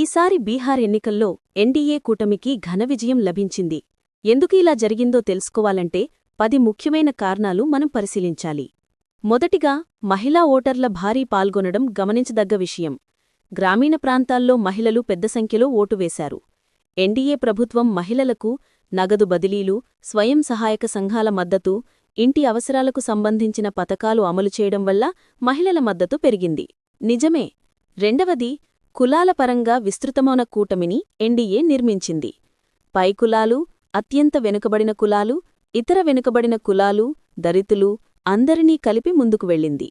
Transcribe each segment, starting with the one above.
ఈసారి బీహార్ ఎన్నికల్లో ఎన్డీఏ కూటమికి ఘన విజయం లభించింది. ఎందుకు ఇలా జరిగిందో తెలుసుకోవాలంటే 10 ముఖ్యమైన కారణాలు మనం పరిశీలించాలి. మొదటిగా, మహిళా ఓటర్ల భారీ పాల్గొనడం గమనించదగ్గ విషయం. గ్రామీణ ప్రాంతాల్లో మహిళలు పెద్ద సంఖ్యలో ఓటు వేశారు. ఎన్డీఏ ప్రభుత్వం మహిళలకు నగదు బదిలీలు, స్వయం సహాయక సంఘాల మద్దతు, ఇంటి అవసరాలకు సంబంధించిన పథకాలు అమలు చేయడం వల్ల మహిళల మద్దతు పెరిగింది. నిజమే. రెండవది, కులాల పరంగా విస్తృతమైన కూటమిని ఎన్డీఏ నిర్మించింది. పై కులాలు, అత్యంత వెనుకబడిన కులాలు, ఇతర వెనుకబడిన కులాలు, దళితులు అందరినీ కలిపి ముందుకు వెళ్ళింది.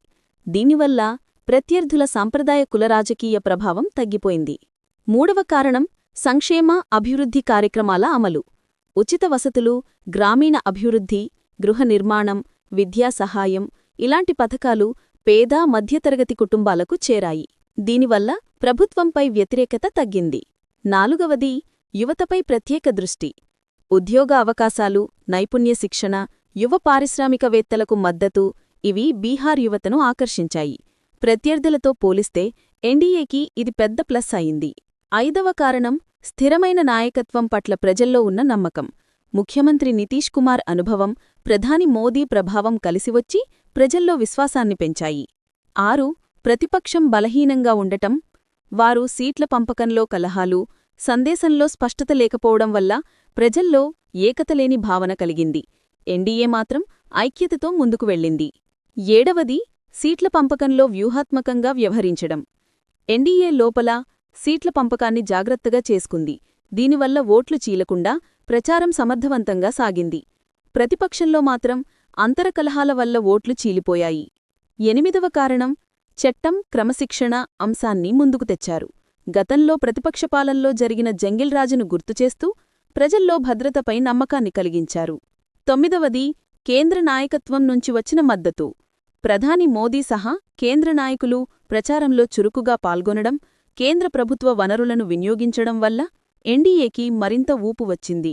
దీనివల్ల ప్రత్యర్థుల సాంప్రదాయ కుల రాజకీయ ప్రభావం తగ్గిపోయింది. మూడవ కారణం, సంక్షేమ అభివృద్ధి కార్యక్రమాల అమలు. ఉచిత వసతులు, గ్రామీణ అభివృద్ధి, గృహ నిర్మాణం, విద్యా సహాయం ఇలాంటి పథకాలు పేద మధ్యతరగతి కుటుంబాలకు చేరాయి. దీనివల్ల ప్రభుత్వంపై వ్యతిరేకత తగ్గింది. నాలుగవది, యువతపై ప్రత్యేక దృష్టి. ఉద్యోగ అవకాశాలు, నైపుణ్య శిక్షణ, యువ పారిశ్రామికవేత్తలకు మద్దతు ఇవి బీహార్ యువతను ఆకర్షించాయి. ప్రత్యర్థులతో పోలిస్తే ఎన్డీఏకి ఇది పెద్ద ప్లస్ అయింది. ఐదవ కారణం, స్థిరమైన నాయకత్వం పట్ల ప్రజల్లో ఉన్న నమ్మకం. ముఖ్యమంత్రి నితీష్ కుమార్ అనుభవం, ప్రధాని మోదీ ప్రభావం కలిసివచ్చి ప్రజల్లో విశ్వాసాన్ని పెంచాయి. 6. ప్రతిపక్షం బలహీనంగా ఉండటం. వారు సీట్ల పంపకంలో కలహాలు, సందేశంలో స్పష్టత లేకపోవడం వల్ల ప్రజల్లో ఏకతలేని భావన కలిగింది. ఎన్డీఏ మాత్రం ఐక్యతతో ముందుకు వెళ్ళింది. 7వది, సీట్ల పంపకంలో వ్యూహాత్మకంగా వ్యవహరించడం. ఎన్డీఏ లోపల సీట్ల పంపకాన్ని జాగ్రత్తగా చేసుకుంది. దీనివల్ల ఓట్లు చీలకుండా ప్రచారం సమర్థవంతంగా సాగింది. ప్రతిపక్షంలో మాత్రం అంతరకలహాల వల్ల ఓట్లు చీలిపోయాయి. 8వ కారణం, చట్టం, క్రమశిక్షణ అంశాన్ని ముందుకు తెచ్చారు. గతంలో ప్రతిపక్షపాలనలో జరిగిన జంగిల్రాజును గుర్తుచేస్తూ ప్రజల్లో భద్రతపై నమ్మకాన్ని కలిగించారు. 9వది, కేంద్ర నాయకత్వం నుంచి వచ్చిన మద్దతు. ప్రధాని మోదీ సహా కేంద్ర నాయకులు ప్రచారంలో చురుకుగా పాల్గొనడం, కేంద్ర ప్రభుత్వ వనరులను వినియోగించడం వల్ల ఎన్డీఏకి మరింత ఊపు వచ్చింది.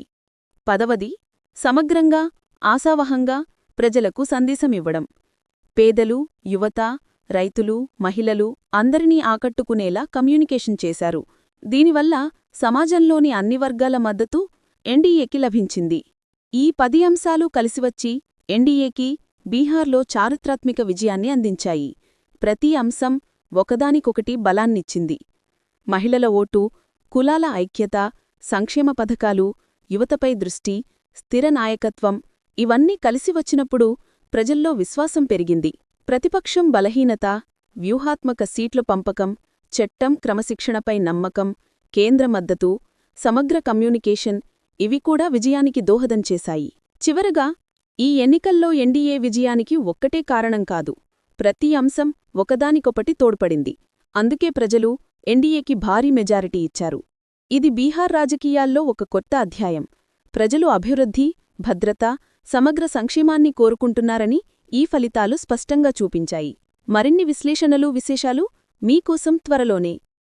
10వది, సమగ్రంగా, ఆశావహంగా ప్రజలకు సందేశమివ్వడం. పేదలు, యువత, రైతులు, మహిళలు అందరినీ ఆకట్టుకునేలా కమ్యూనికేషన్ చేశారు. దీనివల్ల సమాజంలోని అన్ని వర్గాల మద్దతు ఎన్డీఏకి లభించింది. ఈ 10 అంశాలు కలిసివచ్చి ఎన్డీఏకి బీహార్లో చారిత్రాత్మక విజయాన్ని అందించాయి. ప్రతి అంశం ఒకదానికొకటి బలాన్నిచ్చింది. మహిళల ఓటు, కులాల ఐక్యత, సంక్షేమ పథకాలు, యువతపై దృష్టి, స్థిర నాయకత్వం ఇవన్నీ కలిసివచ్చినప్పుడు ప్రజల్లో విశ్వాసం పెరిగింది. ప్రతిపక్షం బలహీనత, వ్యూహాత్మక సీట్ల పంపకం, చట్టం, క్రమశిక్షణపై నమ్మకం, కేంద్ర మద్దతు, సమగ్ర కమ్యూనికేషన్ ఇవి కూడా విజయానికి దోహదం చేశాయి. చివరగా, ఈ ఎన్నికల్లో ఎన్డీఏ విజయానికి ఒక్కటే కారణం కాదు. ప్రతి అంశం ఒకదానికొకటి తోడ్పడింది. అందుకే ప్రజలు ఎన్డీఏకి భారీ మెజారిటీ ఇచ్చారు. ఇది బీహార్ రాజకీయాల్లో ఒక కొత్త అధ్యాయం. ప్రజలు అభివృద్ధి, భద్రత, సమగ్ర సంక్షేమాన్ని కోరుకుంటున్నారని ఈ ఫలితాలు స్పష్టంగా చూపించాయి. మరిన్ని విశ్లేషణలు, విశేషాలు మీకోసం త్వరలోనే.